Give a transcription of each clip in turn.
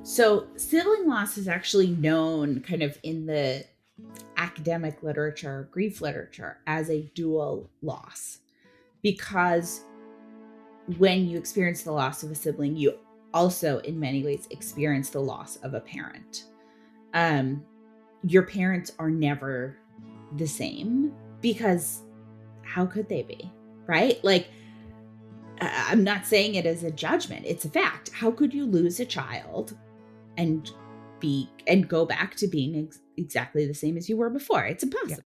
So sibling loss is actually known kind of in the academic literature, grief literature, as a dual loss, because when you experience the loss of a sibling, you also in many ways experience the loss of a parent. Um, your parents are never the same because how could they be? Right? Like, I'm not saying it as a judgment, it's a fact. How could you lose a child and go back to being exactly the same as you were before? It's Yeah. impossible.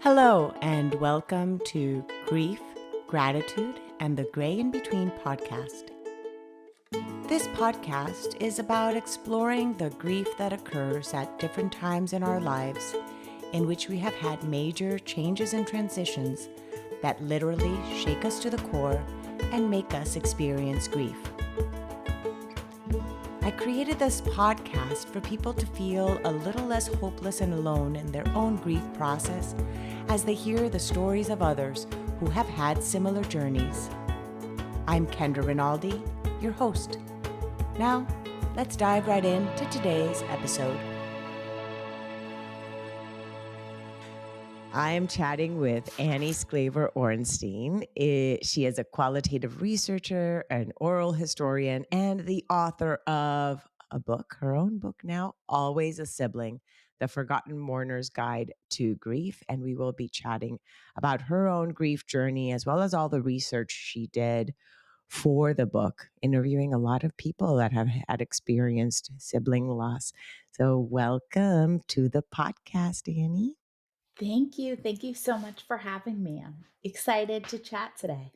Hello, and welcome to Grief, Gratitude, and the Gray in Between podcast. This podcast is about exploring the grief that occurs at different times in our lives, in which we have had major changes and transitions that literally shake us to the core and make us experience grief. I created this podcast for people to feel a little less hopeless and alone in their own grief process as they hear the stories of others who have had similar journeys. I'm Kendra Rinaldi, your host. Now, let's dive right into today's episode. I am chatting with Annie Sklaver Orenstein. She is a qualitative researcher, an oral historian, and the author of a book, her own book now, Always a Sibling, The Forgotten Mourner's Guide to Grief. And we will be chatting about her own grief journey as well as all the research she did for the book, interviewing a lot of people that have had experienced sibling loss. So welcome to the podcast, Annie. Thank you. Thank you so much for having me. I'm excited to chat today.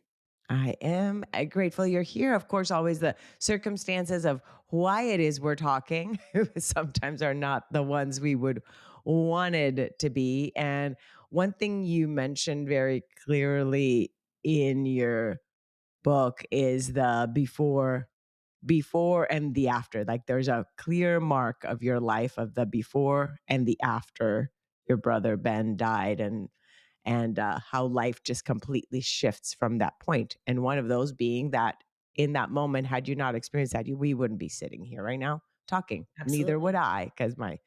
I am grateful you're here. Of course, always the circumstances of why it is we're talking sometimes are not the ones we would wanted to be. And one thing you mentioned very clearly in your book is the before and the after. Like there's a clear mark of your life of the before and the after your brother Ben died, and how life just completely shifts from that point. And one of those being that in that moment, had you not experienced that, we wouldn't be sitting here right now talking. Neither would Absolutely. I, because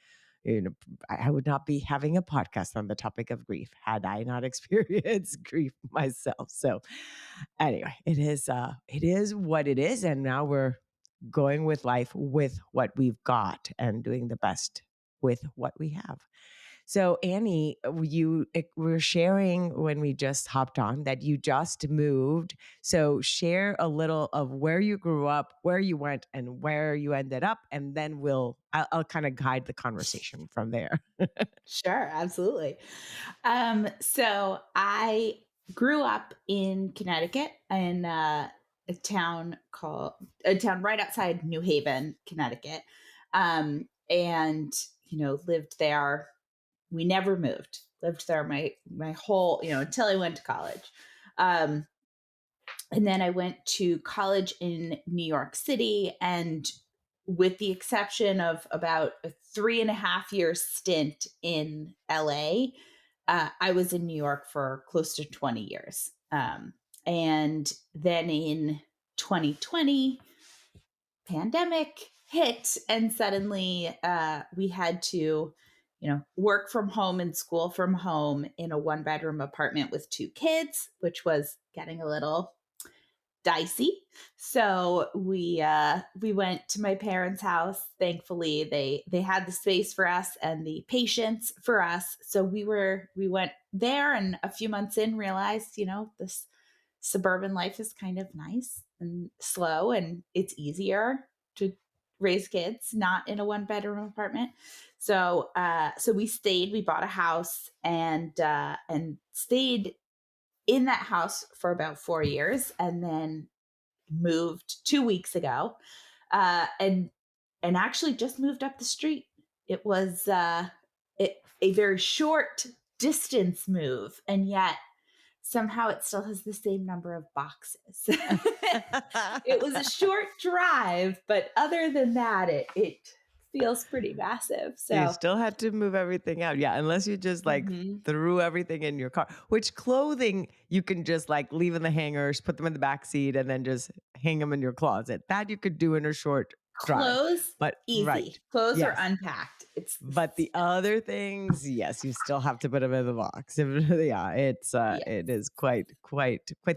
you know, I would not be having a podcast on the topic of grief had I not experienced grief myself. So anyway, it is what it is. And now we're going with life with what we've got and doing the best with what we have. So Annie, you were sharing when we just hopped on that you just moved. So share a little of where you grew up, where you went, and where you ended up, and then I'll kind of guide the conversation from there. Sure, absolutely. So I grew up in Connecticut in a town right outside New Haven, Connecticut. And lived there. We never moved. Lived there my whole, until I went to college. Um, and then I went to college in New York City, and with the exception of about a 3.5 year stint in LA, I was in New York for close to 20 years. And then in 2020, pandemic hit, and suddenly we had to, work from home and school from home in a 1 bedroom apartment with 2 kids, which was getting a little dicey. So we went to my parents' house. Thankfully, they had the space for us and the patience for us. So we went there, and a few months in realized, this suburban life is kind of nice and slow, and it's easier to raise kids not in a 1 bedroom apartment. So we stayed. We bought a house and stayed in that house for about 4 years, and then moved 2 weeks ago, and actually just moved up the street. It was a very short distance move, and yet somehow it still has the same number of boxes. It was a short drive, but other than that, it feels pretty massive. You So, still had to move everything out. Yeah, unless you just like mhm. threw everything in your car, which clothing you can just like leave in the hangers, put them in the back seat, and then just hang them in your closet. That you could do in a short drive. Clothes, But right. easy. Clothes are Yes. unpacked. But the other things, yes, you still have to put them in the box. Yeah, it yes. is quite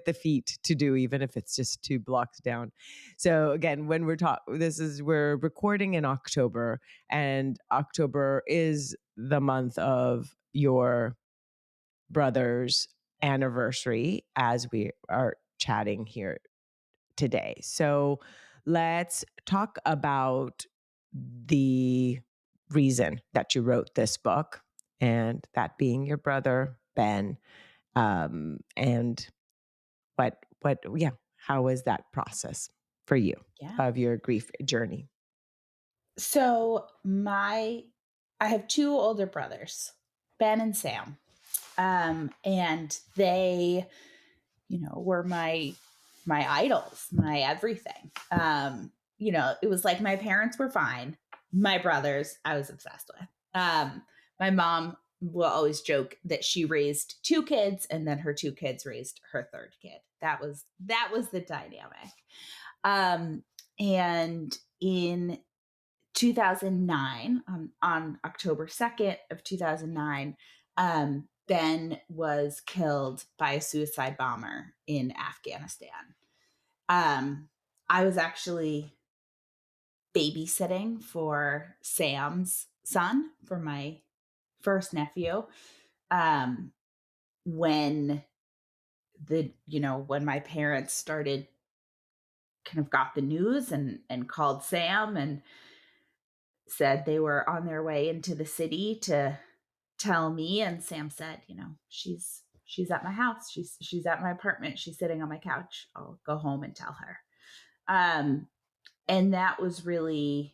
the feat to do, even if it's just 2 blocks down. So again, when we're recording in October, and October is the month of your brother's anniversary as we are chatting here today. So let's talk about the reason that you wrote this book, and that being your brother, Ben. And yeah, how was that process for you Yeah. of your grief journey? So I have two older brothers, Ben and Sam. And they, were my idols, my everything. It was like my parents were fine. My brothers, I was obsessed with. My mom will always joke that she raised two kids and then her two kids raised her third kid. That was the dynamic. And in 2009, on October 2nd of 2009, Ben was killed by a suicide bomber in Afghanistan. Um, I was actually babysitting for Sam's son, for my first nephew, um, when when my parents started kind of got the news and called Sam and said they were on their way into the city to tell me. And Sam said, she's at my house, she's at my apartment, she's sitting on my couch, I'll go home and tell her. And that was the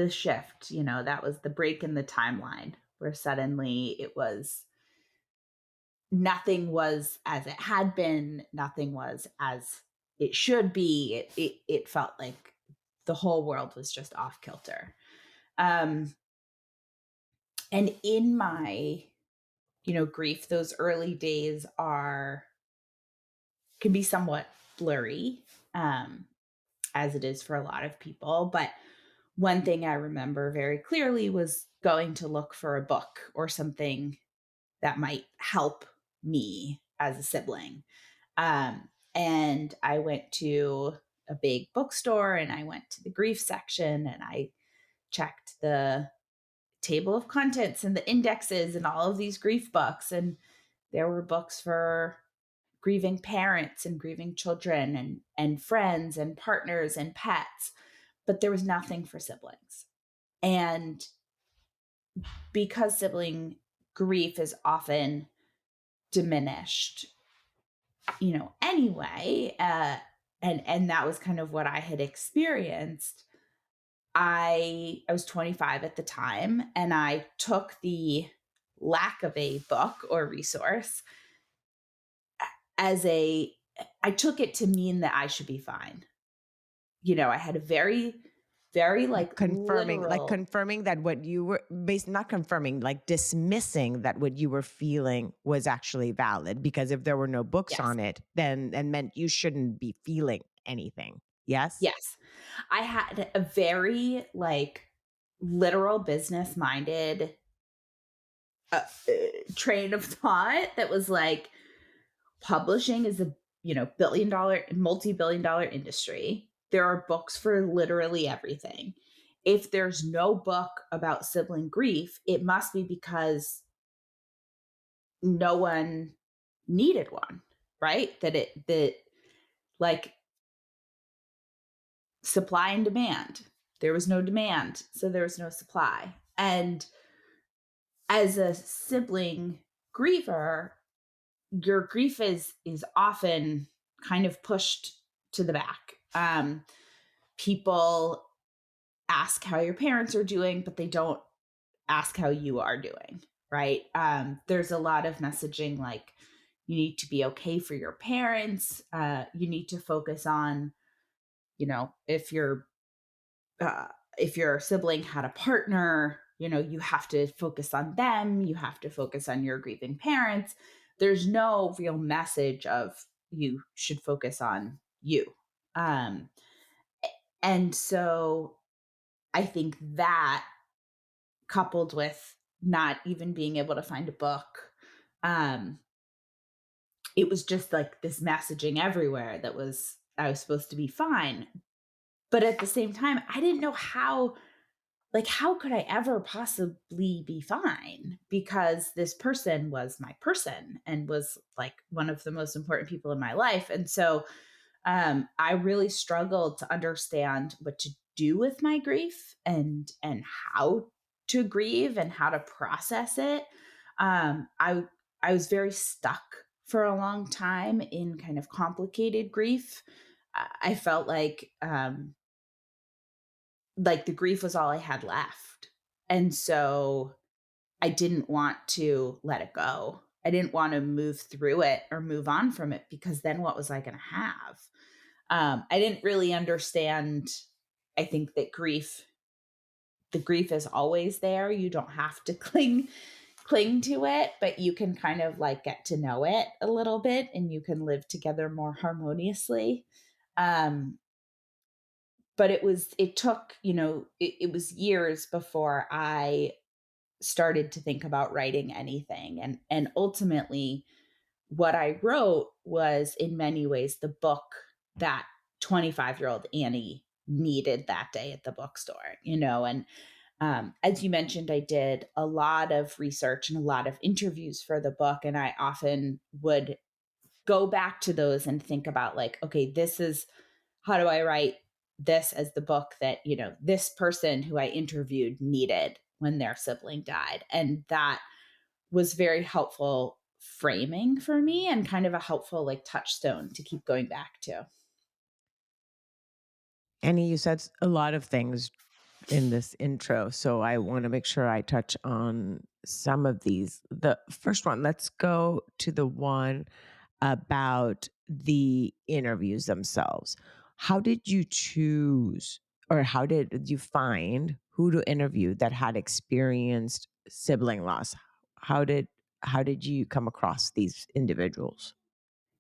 shift, that was the break in the timeline, where suddenly it was nothing was as it had been, nothing was as it should be. It felt like the whole world was just off kilter. um and in my grief, those early days are can be somewhat blurry, um as it is for a lot of people. But one thing I remember very clearly was going to look for a book or something that might help me as a sibling. And I went to a big bookstore and I went to the grief section and I checked the table of contents and the indexes and all of these grief books. And there were books for grieving parents and grieving children and friends and partners and pets, but there was nothing for siblings. And because sibling grief is often diminished, anyway, and that was kind of what I had experienced. I was 25 at the time, and I took the lack of a book or resource as a I took it to mean that I should be fine. I had a very, very like literal. Confirming that what you were based not confirming, like dismissing that what you were feeling was actually valid, because if there were no books Yes. on it, then and meant you shouldn't be feeling anything. Yes? Yes. I had a very like literal business minded train of thought that was like, publishing is a billion-dollar, multi-billion-dollar industry. There are books for literally everything. If there's no book about sibling grief, it must be because no one needed one, right? That like supply and demand. There was no demand, so there was no supply. And as a sibling griever, your grief is often kind of pushed to the back. People ask how your parents are doing, but they don't ask how you are doing, right? There's a lot of messaging like, you need to be okay for your parents. You need to focus on, if uh, if your sibling had a partner, you have to focus on them. You have to focus on your grieving parents. There's no real message of, you should focus on you. Um, and so I think that, coupled with not even being able to find a book, um, it was just like this messaging everywhere that was I was supposed to be fine. But at the same time, I didn't know how could I ever possibly be fine? Because this person was my person and was like one of the most important people in my life. And so I really struggled to understand what to do with my grief and how to grieve and how to process it. I was very stuck for a long time in kind of complicated grief. I felt like the grief was all I had left, and so I didn't want to let it go. I didn't want to move through it or move on from it because then what was I going to have? I didn't really understand. I think that the grief is always there. You don't have to cling to it, but you can kind of like get to know it a little bit and you can live together more harmoniously. Um, but it took, it was years before I started to think about writing anything. And ultimately what I wrote was in many ways the book that 25-year-old Annie needed that day at the bookstore, and as you mentioned, I did a lot of research and a lot of interviews for the book. And I often would go back to those and think about, like, okay, this is how do I write this as the book that, this person who I interviewed needed when their sibling died. And that was very helpful framing for me and kind of a helpful like touchstone to keep going back to. Annie, you said a lot of things in this intro, so I want to make sure I touch on some of these. The first one, let's go to the one about the interviews themselves. How did you choose, or how did you find who to interview that had experienced sibling loss? How did how did you come across these individuals?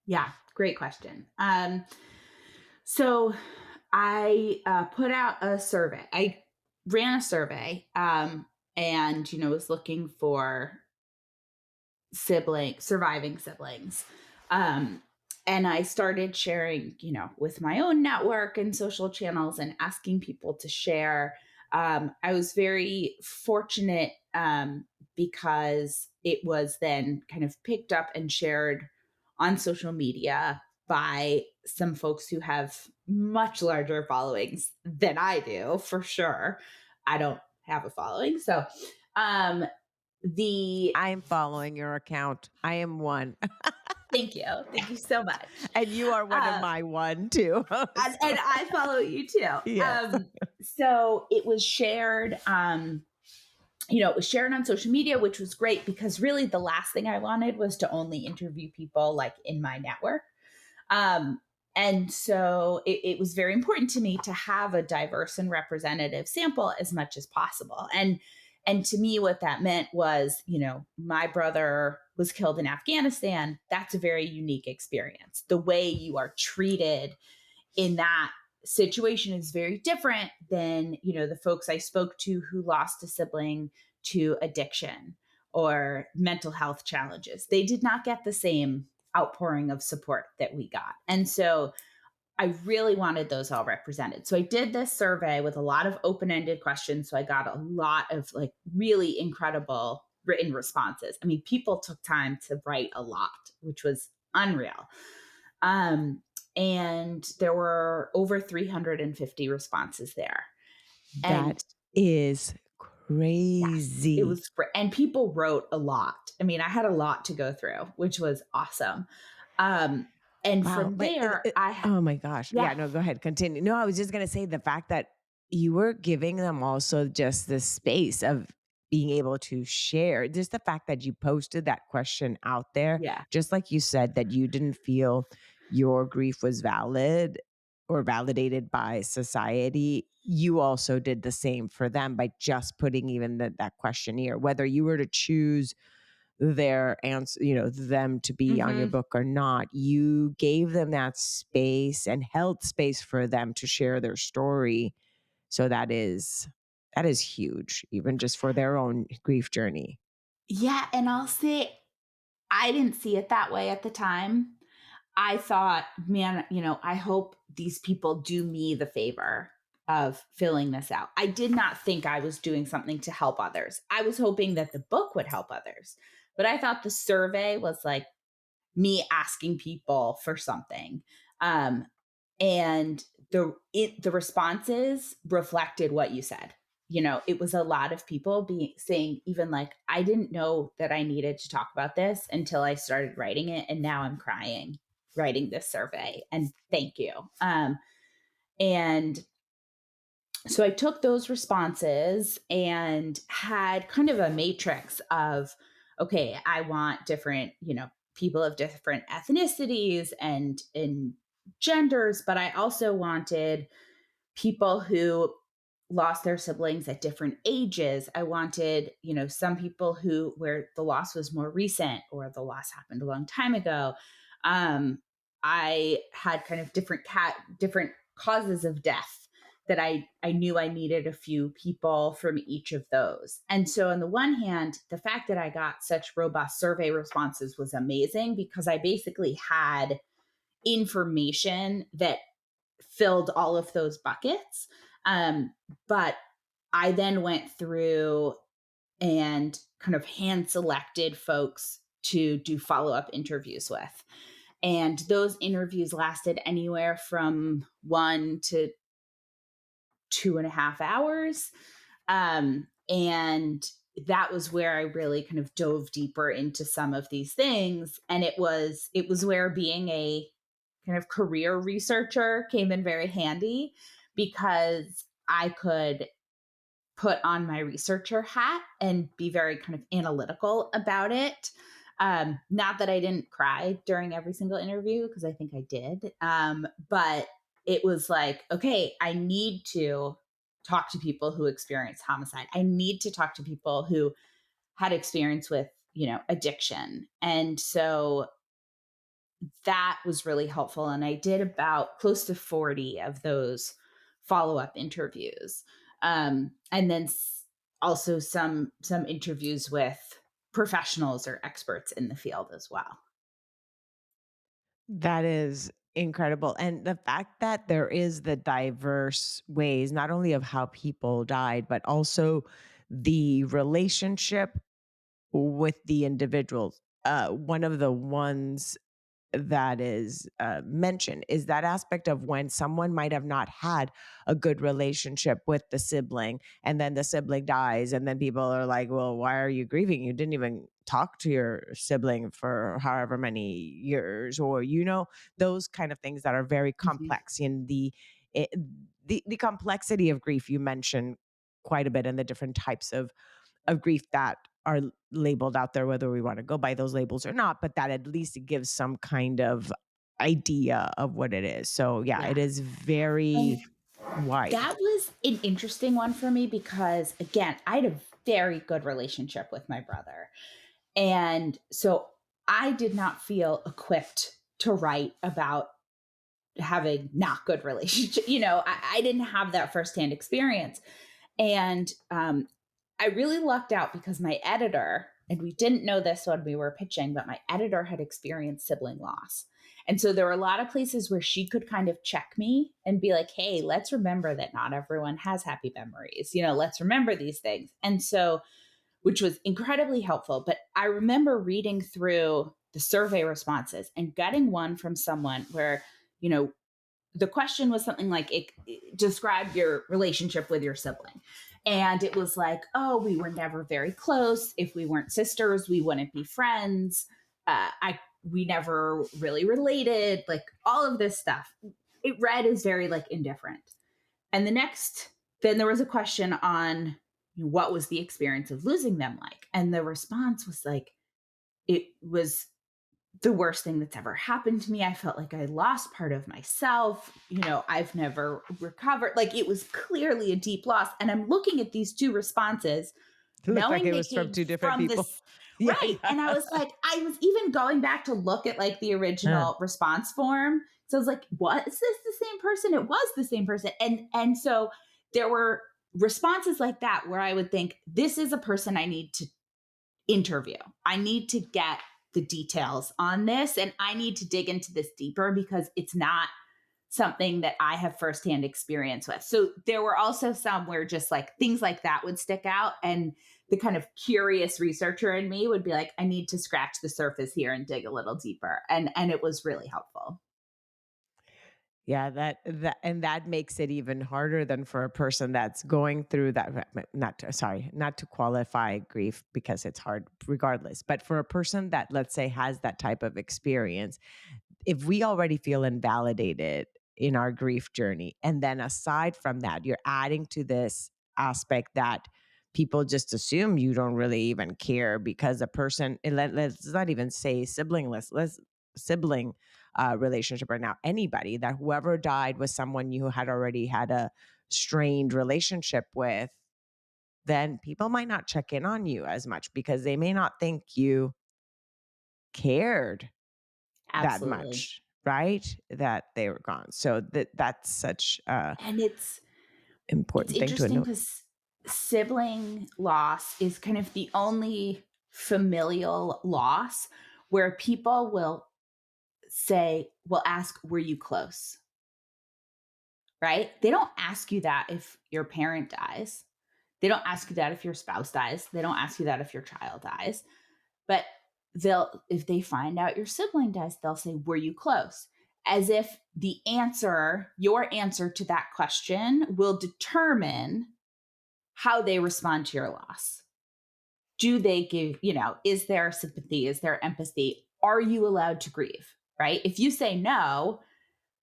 Yeah, great question. So I put out a survey. I ran a survey, and was looking for surviving siblings. Um, and I started sharing, with my own network and social channels and asking people to share. I was very fortunate, because it was then kind of picked up and shared on social media by some folks who have much larger followings than I do, for sure. I don't have a following. So, um, the I am following your account. I am one. thank you. Thank you so much. And you are one of Uh, my one too. and So, I follow you too. yes. So it was shared, it was shared on social media, which was great because really the last thing I wanted was to only interview people like in my network. Um, and so it was very important to me to have a diverse and representative sample as much as possible. And to me, what that meant was, my brother was killed in Afghanistan. That's a very unique experience. The way you are treated in that situation is very different than, the folks I spoke to who lost a sibling to addiction or mental health challenges. They did not get the same outpouring of support that we got. And so I really wanted those all represented. So I did this survey with a lot of open-ended questions. So I got a lot of like really incredible written responses. I mean, people took time to write a lot, which was unreal. Um, and there were over 350 responses there. And That is yes, it crazy. was great. And people wrote a lot. I mean, I had a lot to go through, which was awesome. Um, and Wow. from But there, oh my gosh. yeah, Yeah, no, go ahead. Continue. No, I was just going to say the fact that you were giving them also just the space of being able to share. Just the fact that you posted that question out there, yeah, just like you said, that you didn't feel your grief was valid or validated by society. You also did the same for them by just putting even that questionnaire, whether you were to choose their answer, them to be on your Mhm. book or not. You gave them that space and held space for them to share their story. So that is huge, even just for their own grief journey. Yeah, and I'll say I didn't see it that way at the time. I thought, man, I hope these people do me the favor of filling this out. I did not think I was doing something to help others. I was hoping that the book would help others. But I thought the survey was like me asking people for something. Um, and the responses reflected what you said. It was a lot of people being saying, even like, I didn't know that I needed to talk about this until I started writing it, and now I'm crying writing this survey, and thank you. And so I took those responses and had kind of a matrix of, okay, I want different, people of different ethnicities and genders, but I also wanted people who lost their siblings at different ages. I wanted, some people where the loss was more recent or the loss happened a long time ago. Um, I had kind of different causes of death that I knew I needed a few people from each of those. And so on the one hand, the fact that I got such robust survey responses was amazing because I basically had information that filled all of those buckets. But I then went through and kind of hand selected folks to do follow up interviews with. And those interviews lasted anywhere from 1 to 2.5 hours. And that was where I really kind of dove deeper into some of these things. And it was where being a kind of career researcher came in very handy because I could put on my researcher hat and be very kind of analytical about it. Not that I didn't cry during every single interview, because I think I did. But it was like, okay, I need to talk to people who experience homicide. I need to talk to people who had experience with, addiction. And so that was really helpful. And I did about close to 40 of those follow up interviews. And then also some interviews with professionals or experts in the field as well. That is incredible. And the fact that there is the diverse ways, not only of how people died, but also the relationship with the individuals. One of the ones that is mentioned is that aspect of when someone might have not had a good relationship with the sibling, and then the sibling dies, and then people are like, well, why are you grieving? You didn't even talk to your sibling for however many years, or those kind of things that are very Mhm. complex in i- the complexity of grief. You mentioned quite a bit, and the different types of grief that are labeled out there, whether we want to go by those labels or not, but that at least it gives some kind of idea of what it is. So yeah, Yeah. it is And very wide. that was an interesting one for me because, again, I had a very good relationship with my brother. And so I did not feel equipped to write about having not good relationship. I didn't have that firsthand experience. And I really lucked out because my editor, and we didn't know this when we were pitching, but my editor had experienced sibling loss. And so there were a lot of places where she could kind of check me and be like, hey, let's remember that not everyone has happy memories. Let's remember these things. And so, which was incredibly helpful. But I remember reading through the survey responses and getting one from someone where, you know, the question was something like, describe your relationship with your sibling. And it was like, oh, we were never very close. If we weren't sisters, we wouldn't be friends. We never really related, like all of this stuff. It read as very like indifferent. And then there was a question on what was the experience of losing them like. And the response was like, it was the worst thing that's ever happened to me. I felt like I lost part of myself. I've never recovered. Like it was clearly a deep loss. And I'm looking at these two responses, It looked like knowing it they was from came two different from people. Yeah, Right. yeah. And I was like, I was even going back to look at like the Uh, original response form. So I was like, what? Is this the same person? It was the same person. And so there were responses like that where I would think, this is a person I need to interview. I need to get the details on this and I need to dig into this deeper because it's not something that I have firsthand experience with. So there were also some where just like things like that would stick out. And the kind of curious researcher in me would be like, I need to scratch the surface here and dig a little deeper. And it was really helpful. yeah, that makes it even harder than for a person that's going through that. Not to qualify grief because it's hard regardless, but for a person that, let's say, has that type of experience, if we already feel invalidated in our grief journey, and then aside from that, you're adding to this aspect that people just assume you don't really even care because a person, and let's not even say let's sibling relationship right now, anybody, that whoever died was someone you had already had a strained relationship with, then people might not check in on you as much because they may not think you cared that Absolutely. much, right? That they were gone. So that's such a And it's important thing to interesting note. because sibling loss is kind of the only familial loss where people will ask, were you close? Right? They don't ask you that if your parent dies. They don't ask you that if your spouse dies. They don't ask you that if your child dies. But if they find out your sibling dies, they'll say, were you close? As if your answer to that question will determine how they respond to your loss. Do they give, is there sympathy? Is there empathy? Are you allowed to grieve? Right? If you say no,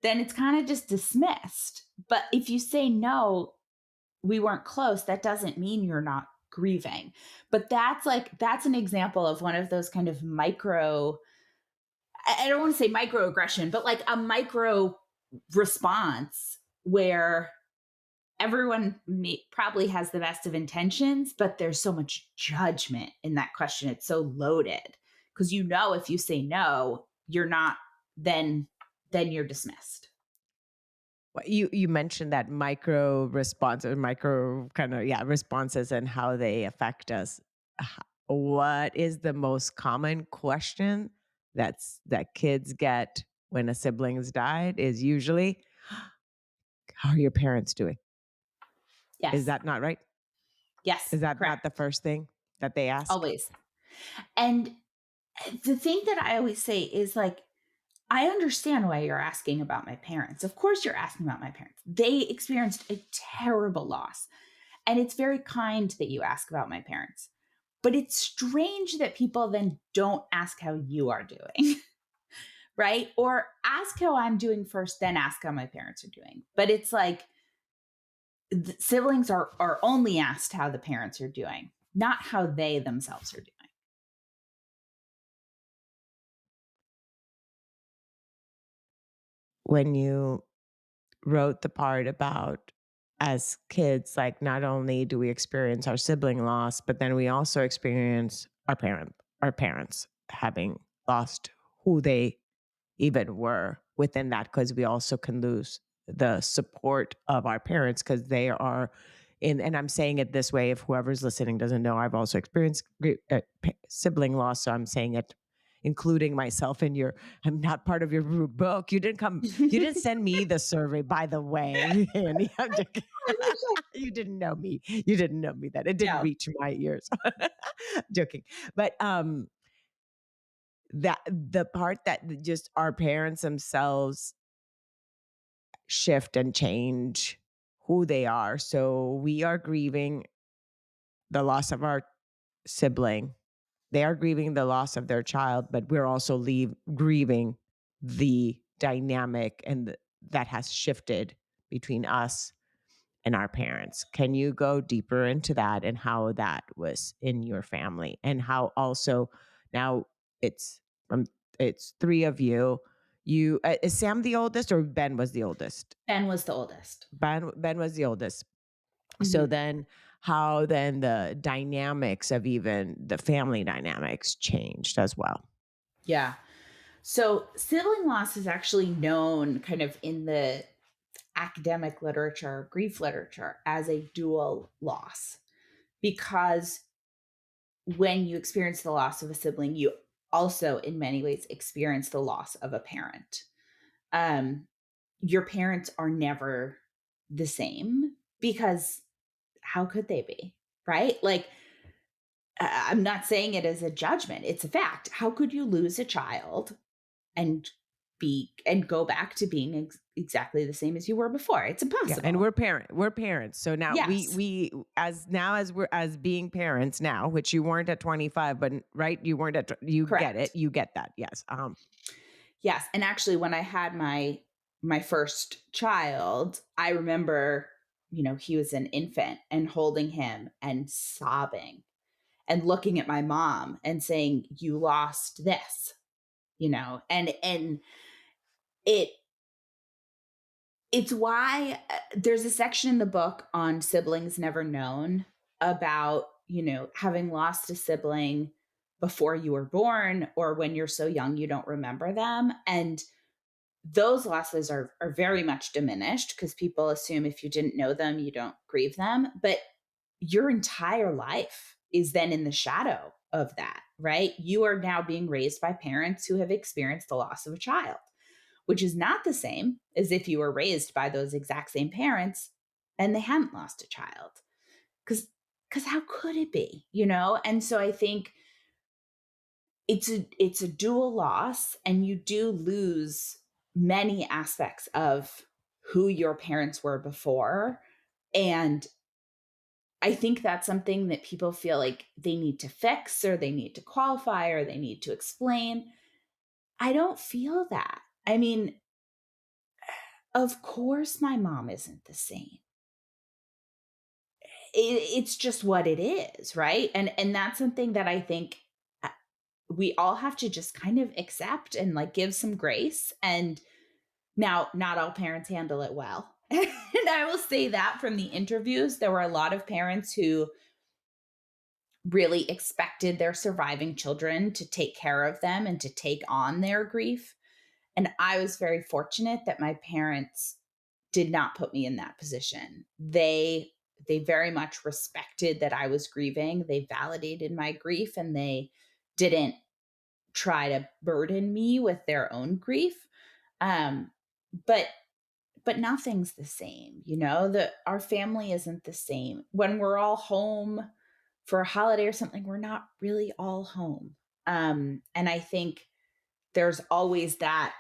then it's kind of just dismissed. But if you say no, we weren't close, that doesn't mean you're not grieving. But that's an example of one of those kind of I don't want to say microaggression, but like a micro response where probably has the best of intentions, but there's so much judgment in that question. It's so loaded because if you say no, you're not, then you're dismissed. Well, you mentioned that micro response or micro kind of, yeah, responses and how they affect us. H- What is the most common question that kids get when a sibling's died is usually, how are your parents doing? Is Yes. that not right? Yes. Is that not the Correct. first thing that they ask? Always. And the thing that I always say is like, I understand why you're asking about my parents. Of course, you're asking about my parents. They experienced a terrible loss. And it's very kind that you ask about my parents. But it's strange that people then don't ask how you are doing, right? Or ask how I'm doing first, then ask how my parents are doing. But it's like siblings are only asked how the parents are doing, not how they themselves are doing. When you wrote the part about, as kids, like, not only do we experience our sibling loss, but then we also experience our parents having lost who they even were within that, because we also can lose the support of our parents because they are in, and I'm saying it this way if whoever's listening doesn't know, I've also experienced sibling loss, so I'm saying it including myself in your, I'm not part of your book. You didn't send me the survey, by the way, Annie. I'm joking. I wish I You didn't know me. You didn't know me. That it didn't no. reach my ears. Joking. But that the part that just our parents themselves shift and change who they are. So we are grieving the loss of our sibling. They are grieving the loss of their child, but we're also grieving the dynamic that has shifted between us and our parents. Can you go deeper into that and how that was in your family, and how also now it's from it's three of you. You is Sam the oldest or Ben was the oldest? Ben was the oldest. Ben was the oldest. So Mhm. then, how then the dynamics of even the family dynamics changed as well. Yeah. So sibling loss is actually known kind of in the academic literature, grief literature, as a dual loss because when you experience the loss of a sibling, you also, in many ways, experience the loss of a parent. Um, your parents are never the same because how could they be? Right? Like, I'm not saying it as a judgment, it's a fact. How could you lose a child and and go back to being exactly the same as you were before? It's Yeah, and impossible. we're parents. So now Yes, as we're as being parents now, which you weren't at 25, but right, you weren't at you get it. correct. You get that. Yes. Yes, and actually when I had my first child, I remember, he was an infant and holding him and sobbing and looking at my mom and saying, "You lost this," and it it's why there's a section in the book on siblings never known about, having lost a sibling before you were born or when you're so young you don't remember them. And those losses are very much diminished because people assume if you didn't know them, you don't grieve them. But your entire life is then in the shadow of that, right? You are now being raised by parents who have experienced the loss of a child, which is not the same as if you were raised by those exact same parents and they hadn't lost a child. Because how could it be, And so I think it's a dual loss, and you do lose many aspects of who your parents were before. And I think that's something that people feel like they need to fix or they need to qualify or they need to explain. I don't feel that. I mean, of course my mom isn't the same. It's just what it is, right? And that's something that I think uh, we all have to just kind of accept and like give some grace. And now, not all parents handle it well. And I will say that from the interviews, there were a lot of parents who really expected their surviving children to take care of them and to take on their grief. And I was very fortunate that my parents did not put me in that position. They very much respected that I was grieving. They validated my grief and they didn't try to burden me with their own grief. Um, but but nothing's the same, that our family isn't the same. When we're all home for a holiday or something, we're not really all home. And I think there's always that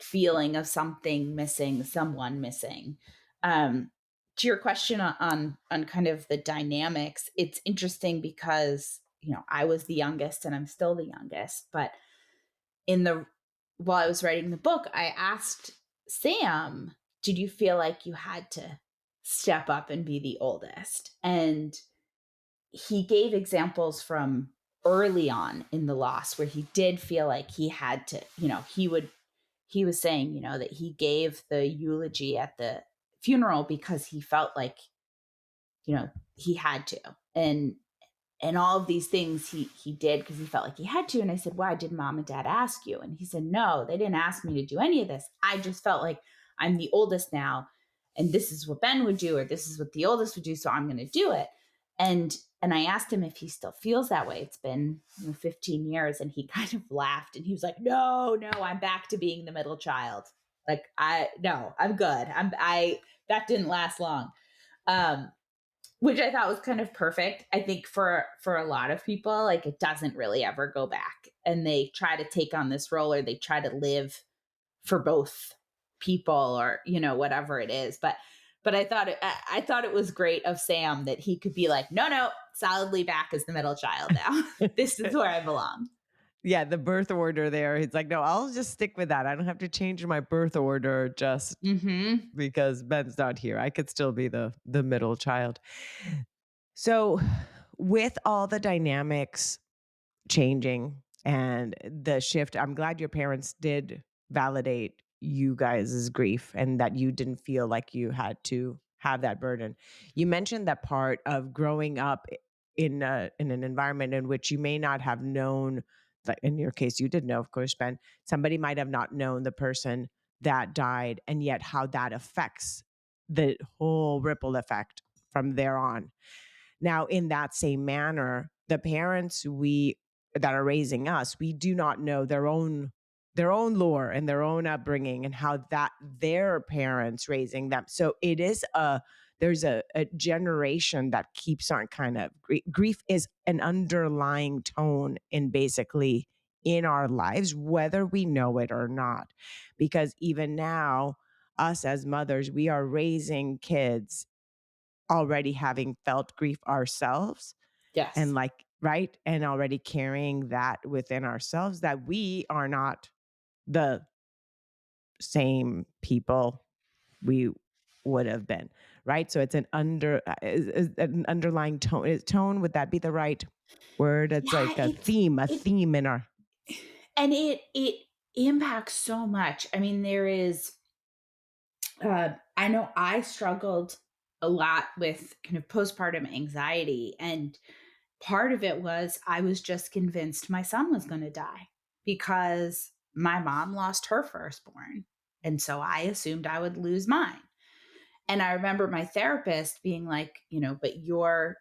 feeling of something missing, someone missing. Um, to your question on kind of the dynamics, it's interesting because I was the youngest and I'm still the youngest, but in the while I was writing the book, I asked Sam, "Did you feel like you had to step up and be the oldest?" And he gave examples from early on in the loss where he did feel like he had to, he was saying, that he gave the eulogy at the funeral because he felt like, he had to. And all of these things he did because he felt like he had to. And I said, "Why did mom and dad ask you?" And he said, "No, they didn't ask me to do any of this. I just felt like I'm the oldest now, and this is what Ben would do, or this is what the oldest would do, so I'm going to do it." And I asked him if he still feels that way. It's been 15 years, and he kind of laughed, and he was like, "No, no, I'm back to being the middle child. Like no, I'm good. I that didn't last long." Um, which I thought was kind of perfect. I think for a lot of people, like it doesn't really ever go back, and they try to take on this role or they try to live for both people or whatever it is. But I thought it was great of Sam that he could be like, "No, no, solidly back as the middle child now. This is where I belong." Yeah, the birth order there. He's like, no, I'll just stick with that. I don't have to change my birth order just Hmm. because Ben's not here. I could still be the middle child. So, with all the dynamics changing and the shift, I'm glad your parents did validate you guys' grief and that you didn't feel like you had to have that burden. You mentioned that part of growing up in an environment in which you may not have known, like in your case, you did know, of course, Ben, somebody might have not known the person that died, and yet how that affects the whole ripple effect from there on. Now, in that same manner, the parents we that are raising us, we do not know their own lore and their own upbringing and how that their parents raising them. So it is a there's a generation that keeps on kind of grief is an underlying tone in basically in our lives, whether we know it or not. Because even now, us as mothers, we are raising kids already having felt grief ourselves and Yes. like right and already carrying that within ourselves that we are not the same people we would have been, right? So it's an is an underlying tone, would that be the right word? It's Yeah, like a it theme in our and it impacts so much. I mean, there is I know I struggled a lot with kind of postpartum anxiety, and part of it was I was just convinced my son was going to die because my mom lost her firstborn. And so I assumed I would lose mine. And I remember my therapist being like, but your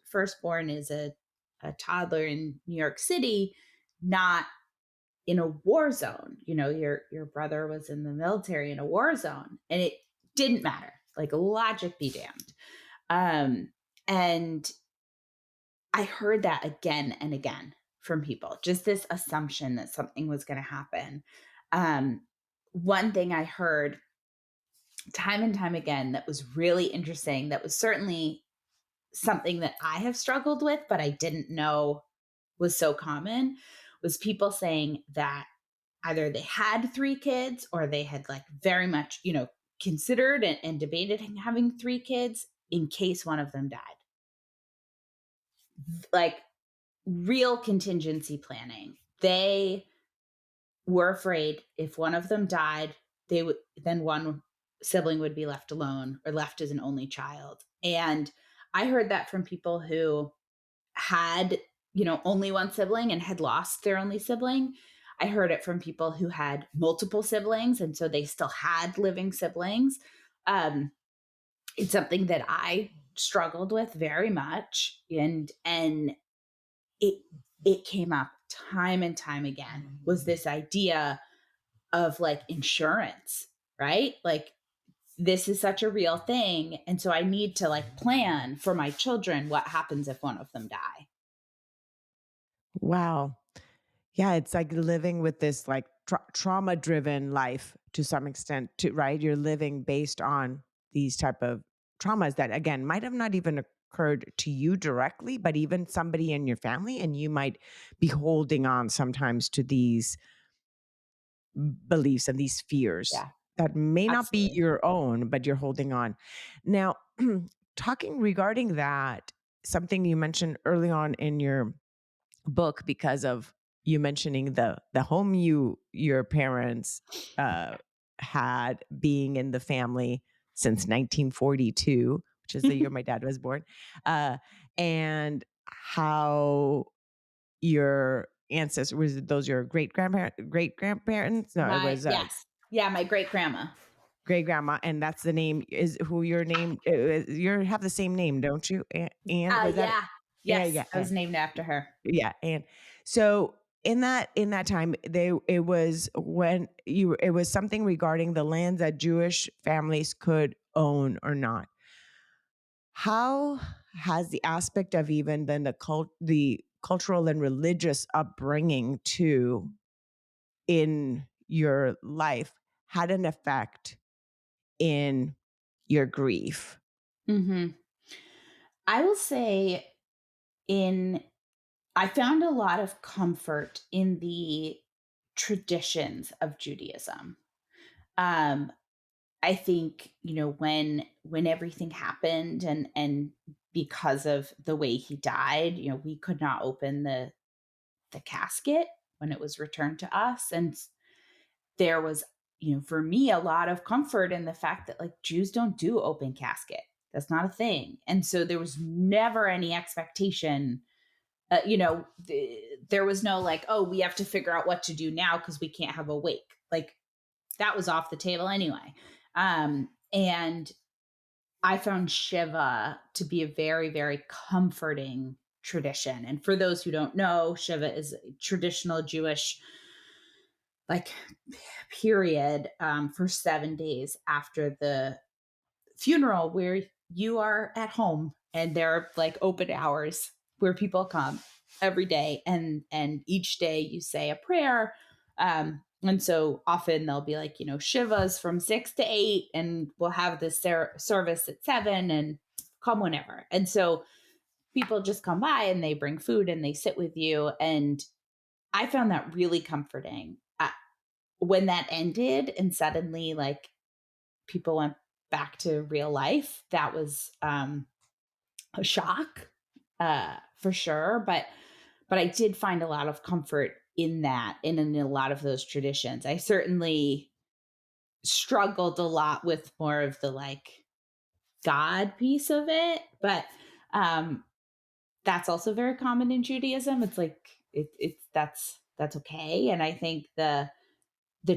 firstborn is a toddler in New York City, not in a war zone. Your brother was in the military in a war zone, and it didn't matter. Like, logic be damned. And I heard that again and again from people, just this assumption that something was going to happen. Um, One thing I heard time and time again that was really interesting, that was certainly something that I have struggled with, but I didn't know was so common, was people saying that either they had three kids or they had like very much, considered and debated having three kids in case one of them died. Like, real contingency planning. They were afraid if one of them died, they would then one sibling would be left alone or left as an only child. And I heard that from people who had, only one sibling and had lost their only sibling. I heard it from people who had multiple siblings and so they still had living siblings. It's something that I struggled with very much, and it it came up time and time again, was this idea of like insurance, right? Like, this is such a real thing, and so I need to like plan for my children what happens if one of them die. wow. Yeah, it's like living with this like trauma driven life to some extent, to right? You're living based on these type of traumas that again might have not even occurred to you directly, but even somebody in your family, and you might be holding on sometimes to these beliefs and these fears Yeah, that may not be absolutely. your own, but you're holding on. Now, talking regarding that, something you mentioned early on in your book because of you mentioning the home your parents uh had being in the family since 1942, which is the year my dad was born, uh and how your ancestors, was those your great grandparents? No, it My was Yes. Yeah, my great grandma. great grandma, and that's the name is who your name you have the same name, don't you? Anne, was that it? Yeah. Yeah, Yes, yeah, I was named after her. yeah, and so in that time, it was when you it was something regarding the lands that Jewish families could own or not. How has the aspect of even then the cultural and religious upbringing too in your life had an effect in your grief? Mhm. I will say, in I found a lot of comfort in the traditions of Judaism. Um, I think, when everything happened, and because of the way he died, we could not open the casket when it was returned to us. And there was for me, a lot of comfort in the fact that like Jews don't do open casket. That's not a thing. And so there was never any expectation. There was no like, oh, we have to figure out what to do now because we can't have a wake. Like that was off the table anyway. And I found Shiva to be a very, very comforting tradition. And for those who don't know, Shiva is a traditional Jewish like period for 7 days after the funeral where you are at home and there are like open hours where people come every day and each day you say a prayer. And so often they'll be like, Shivas from 6 to 8, and we'll have this service at 7, and come whenever. And so people just come by and they bring food and they sit with you. And I found that really comforting. When that ended and suddenly like people went back to real life, that was a shock, for sure. But I did find a lot of comfort in that, and in a lot of those traditions. I certainly struggled a lot with more of the like God piece of it, but um, that's also very common in Judaism. It's like that's okay, and I think the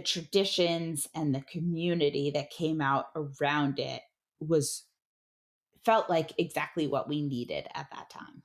traditions and the community that came out around it was felt like exactly what we needed at that time.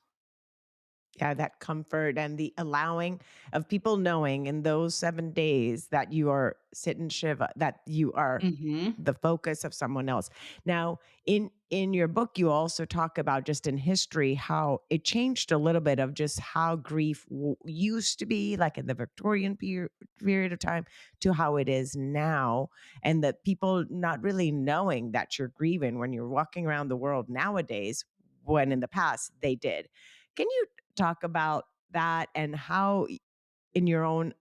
Yeah, that comfort and the allowing of people knowing in those 7 days that you are sit in Shiva, that you are Mhm. the focus of someone else. Now, in your book, you also talk about just in history how it changed a little bit of just how grief used to be, like in the Victorian period of time, to how it is now, and that people not really knowing that you're grieving when you're walking around the world nowadays, when in the past they did. Can you talk about that and how, in your own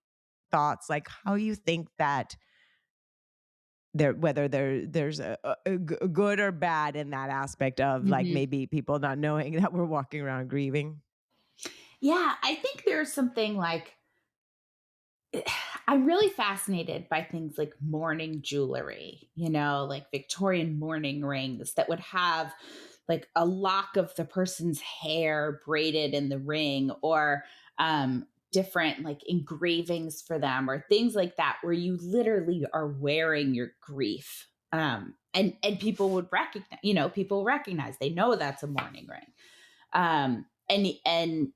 thoughts, like how you think that whether there's a good or bad in that aspect of like Mhm. maybe people not knowing that we're walking around grieving? Yeah, I think there's something like I'm really fascinated by things like mourning jewelry, like Victorian mourning rings that would have like a lock of the person's hair braided in the ring, or different like engravings for them, or things like that, where you literally are wearing your grief. And people would recognize, people recognize, they know that's a mourning ring. And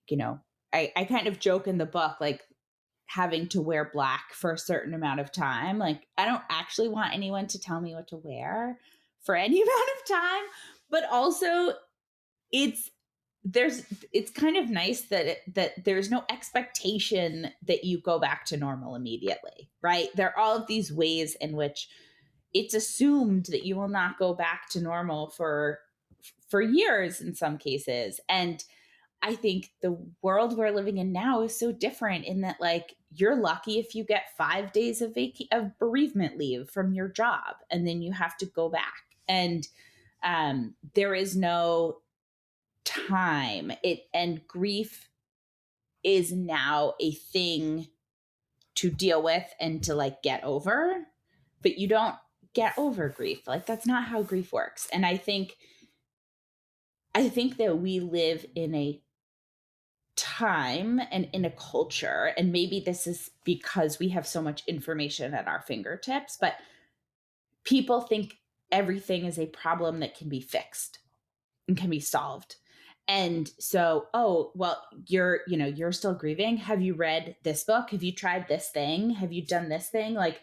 you know, I kind of joke in the book, like having to wear black for a certain amount of time. Like, I don't actually want anyone to tell me what to wear for any amount of time, but also it's it's kind of nice that that there's no expectation that you go back to normal immediately, right? There are all of these ways in which it's assumed that you will not go back to normal for years in some cases. And I think the world we're living in now is so different in that, like, you're lucky if you get 5 days of bereavement leave from your job, and then you have to go back. And there is no time. And grief is now a thing to deal with and to like get over, but you don't get over grief. Like, that's not how grief works. And I think that we live in a time and in a culture, and maybe this is because we have so much information at our fingertips, but people think everything is a problem that can be fixed and can be solved. And so, oh, well, you're still grieving. Have you read this book? Have you tried this thing? Have you done this thing? Like,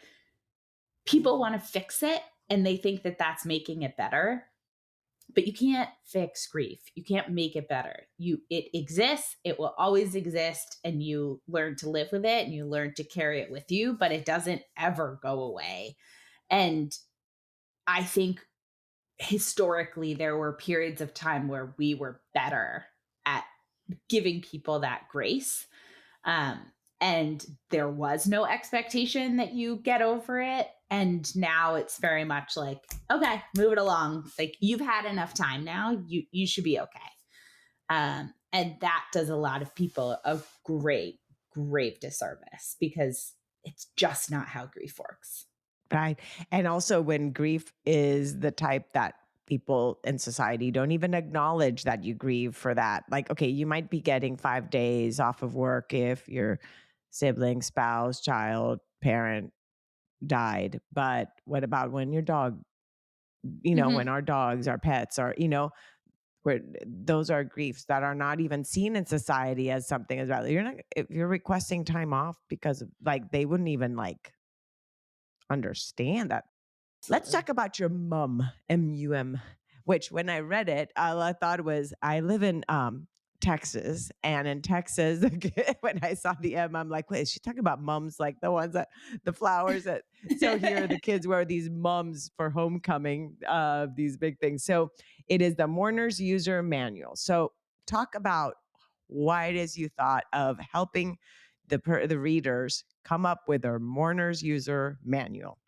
people want to fix it, and they think that that's making it better. But you can't fix grief. You can't make it better. It exists, it will always exist, and you learn to live with it and you learn to carry it with you, but it doesn't ever go away. And I think historically there were periods of time where we were better at giving people that grace. Um, and there was no expectation that you get over it. And now it's very much like, okay, move it along. Like, you've had enough time now. You should be okay. And that does a lot of people a great, grave disservice, because it's just not how grief works. Right. And also when grief is the type that people in society don't even acknowledge that you grieve for that. Like, okay, you might be getting 5 days off of work if your sibling, spouse, child, parent died. But what about when your dog, when Mhm. our dogs, our pets are, where those are griefs that are not even seen in society as something as valid. You're not, if you're requesting time off because of like, they wouldn't even like understand that. Let's Absolutely. talk about your mum, MUM, which when I read it, all I thought was I live in Texas. And in Texas, when I saw the M, I'm like, wait, is she talking about mums like the ones that the flowers that so here the kids wear these mums for homecoming, these big things. So it is the mourner's user manual. So talk about why it is you thought of helping the readers come up with a mourner's user manual.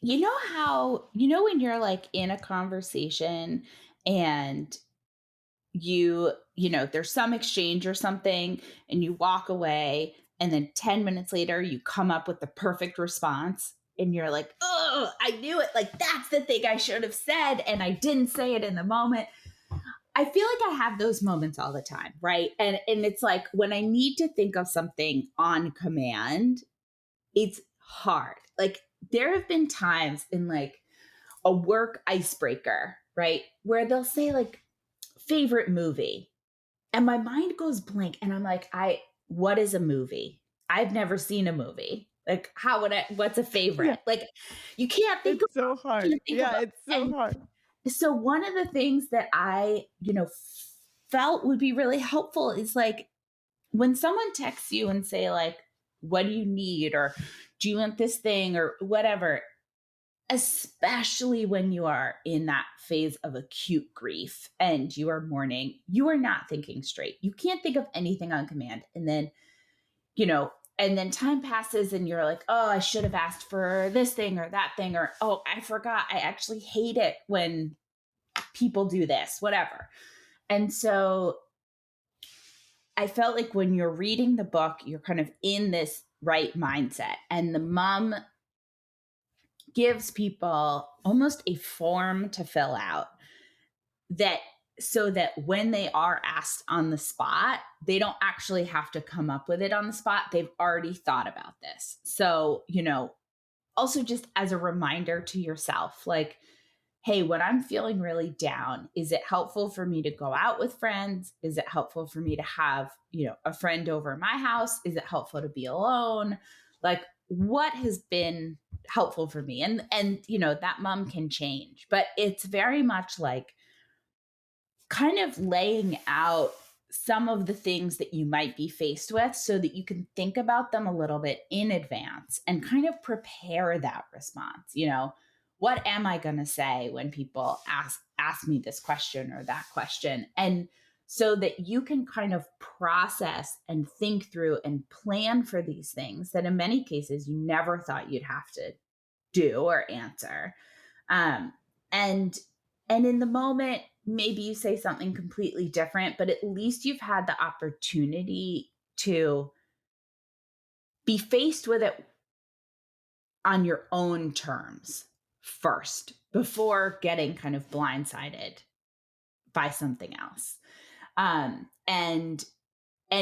You know how when you're, like, in a conversation and there's some exchange or something, and you walk away, and then 10 minutes later, you come up with the perfect response, and you're like, "Oh, I knew it, like, that's the thing I should have said, and I didn't say it in the moment." I feel like I have those moments all the time, right? And it's like when I need to think of something on command, it's hard. Like, there have been times in, like, a work icebreaker, right? Where they'll say, like, favorite movie. And my mind goes blank. And I'm like, what is a movie? I've never seen a movie. Like, what's a Yeah. favorite? Like, you can't think of, It's so hard. Yeah, it's so and hard. so one of the things that I, felt would be really helpful is like when someone texts you and say, like, what do you need? Or do you want this thing or whatever? Especially when you are in that phase of acute grief and you are mourning, you are not thinking straight. You can't think of anything on command. You know, and then time passes and you're like, oh, I should have asked for this thing or that thing, or oh, I forgot. I actually hate it when people do this, whatever. And so I felt like when you're reading the book, you're kind of in this right mindset. And the mom gives people almost a form to fill out that so that when they are asked on the spot, they don't actually have to come up with it on the spot. They've already thought about this. So, also just as a reminder to yourself, like, hey, when I'm feeling really down, is it helpful for me to go out with friends? Is it helpful for me to have, a friend over my house? Is it helpful to be alone? Like, what has been helpful for me? And that mom can change, but it's very much like kind of laying out some of the things that you might be faced with so that you can think about them a little bit in advance and kind of prepare that response. What am I going to say when people ask me this question or that question? And so that you can kind of process and think through and plan for these things that in many cases you never thought you'd have to do or answer. um, and and in the moment, maybe you say something completely different, but at least you've had the opportunity to be faced with it on your own terms first before getting kind of blindsided by something else. And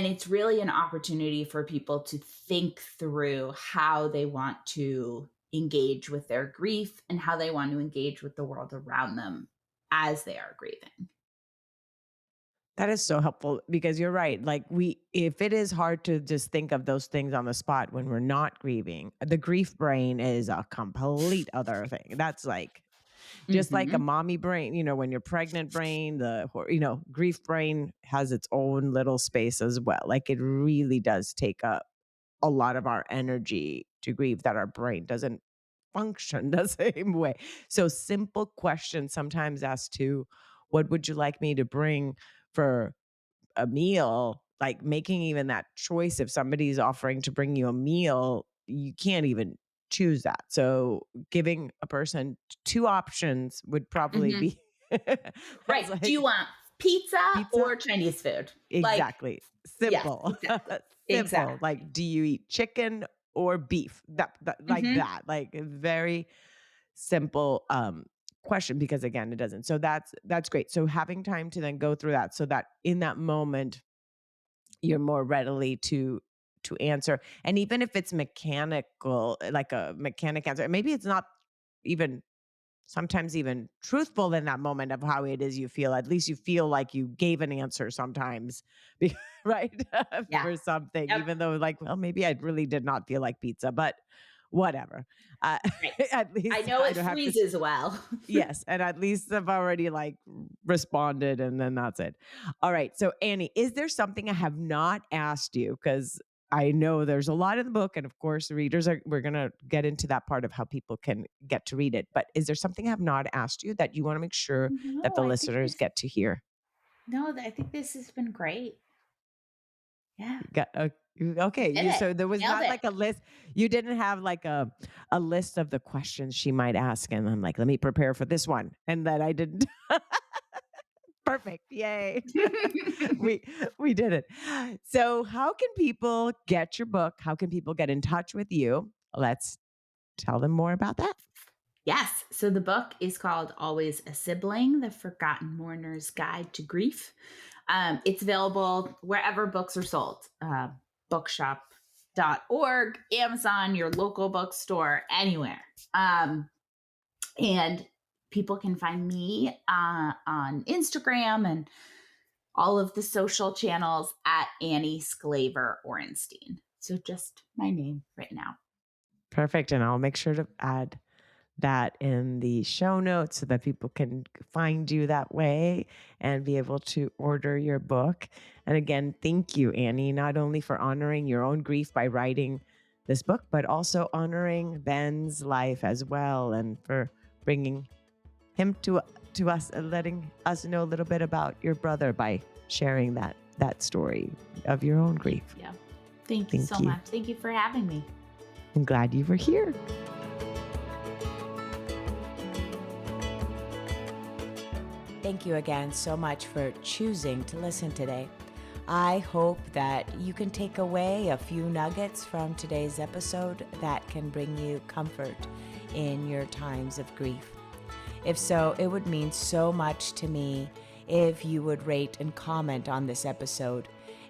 it's really an opportunity for people to think through how they want to engage with their grief and how they want to engage with the world around them as they are grieving. That is so helpful because you're right. Like if it is hard to just think of those things on the spot when we're not grieving, the grief brain is a complete other thing. That's like just like a Mhm. mommy brain, when you're pregnant brain, grief brain has its own little space as well. Like it really does take up a lot of our energy to grieve that our brain doesn't function the same way. So simple questions sometimes as to what would you like me to bring for a meal, like making even that choice if somebody's offering to bring you a meal, you can't even choose that. So giving a person two options would probably Mhm. be Right. that's Do you like want pizza pizza. or Chinese food? Like, Exactly. yes, Simple. exactly. Simple. Exactly. Like, do you eat chicken or beef? Like Mhm. that, like a very simple question, because again, it doesn't. So that's great. So having time to then go through that so that in that moment you're more readily to answer. And even if it's mechanical, like a mechanic answer, maybe it's not even sometimes even truthful in that moment of how it is you feel. At least you feel like you gave an answer sometimes, right? Yeah. For something, Yep. even though like, well, maybe I really did not feel like pizza, but whatever. Uh, Right. at I least know I it don't have to. freezes well. Yes, and at least I've already like responded and then that's it. All right. So Annie, is there something I have not asked you? Because I know there's a lot in the book, and of course, we're gonna get into that part of how people can get to read it. But is there something I have not asked you that you want to make sure that No, the I think listeners this get to hear? no, I think this has been great. Yeah. Got You okay. did it. So there was Nailed not it. like a list. You didn't have like a list of the questions she might ask, and I'm like, let me prepare for this one, and that I didn't. Perfect. Yay. we we did it. So how can people get your book? How can people get in touch with you? Let's tell them more about that. Yes. So the book is called Always a Sibling: The Forgotten Mourner's Guide to Grief. It's available wherever books are sold. Bookshop.org, Amazon, your local bookstore, anywhere. And people can find me on Instagram and all of the social channels at Annie Sklaver Orenstein. So just my name written out. Perfect. And I'll make sure to add that in the show notes so that people can find you that way and be able to order your book. And again, thank you, Annie, not only for honoring your own grief by writing this book, but also honoring Ben's life as well, and for bringing him to us and letting us know a little bit about your brother by sharing that story of your own Thank grief. you. Thank you Thank so you. much. Thank you for having me. I'm glad you were here. Thank you again so much for choosing to listen today. I hope that you can take away a few nuggets from today's episode that can bring you comfort in your times of grief. If so, it would mean so much to me if you would rate and comment on this episode.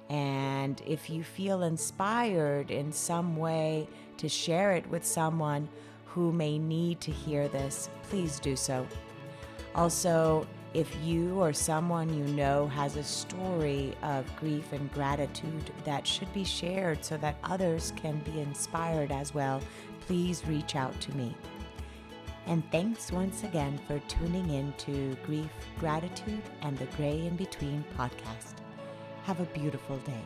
And if you feel inspired in some way to share it with someone who may need to hear this, please do so. Also, if you or someone you know has a story of grief and gratitude that should be shared so that others can be inspired as well, please reach out to me. And thanks once again for tuning in to Grief, Gratitude, and the Gray in Between podcast. Have a beautiful day.